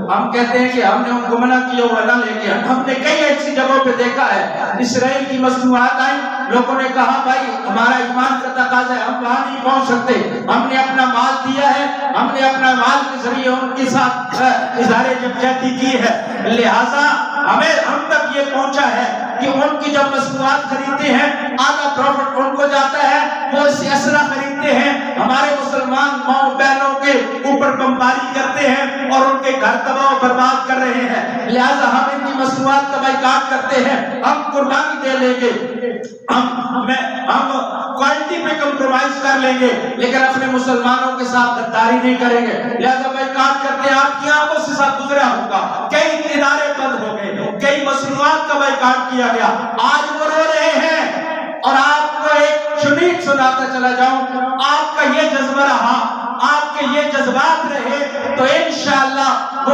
ہم کہتے ہیں کہ ہم نے ان کو منع کیا ہوا نہ لے کے، ہم نے کئی ایسی جگہوں پہ دیکھا ہے اسرائیل کی مصنوعات آئیں، لوگوں نے کہا بھائی ہمارا ایمان کا تقاضا ہے، ہم وہاں نہیں پہنچ سکتے، ہم نے اپنا مال دیا ہے، ہم نے اپنا مال کے ذریعے ان کے ساتھ اظہار یکجہتی کی ہے، لہٰذا ہم تک یہ پہنچا ہے کہ ان کی جب مصنوعات خریدتے ہیں آدھا پروفٹ ان کو جاتا ہے، وہ اس سے اسلحہ خریدتے ہیں، ہمارے مسلمان ماؤں بہنوں کے اوپر بمباری کرتے ہیں اور ان کے گھر تباہ و برباد کر رہے ہیں، لہٰذا ہم ان کی مصنوعات کا بائیکاٹ کرتے ہیں، ہم قربانی دے لیں گے، ہم کوالٹی پہ کمپرومائز کر لیں گے لیکن اپنے مسلمانوں کے ساتھ غداری نہیں کریں گے، لہٰذا بائیکاٹ کرتے ہیں۔ آپ کی آنکھوں سے ساتھ گزرا ہوگا کئی ادارے بند ہو گئے، کئی مصنوعات کا بائیکاٹ کیا گیا، آج وہ رو رہے ہیں۔ اور آپ کو ایک شنید سناتا چلا جاؤں، آپ کا یہ جذبہ رہا، آپ کے یہ جذبات رہے تو انشاءاللہ وہ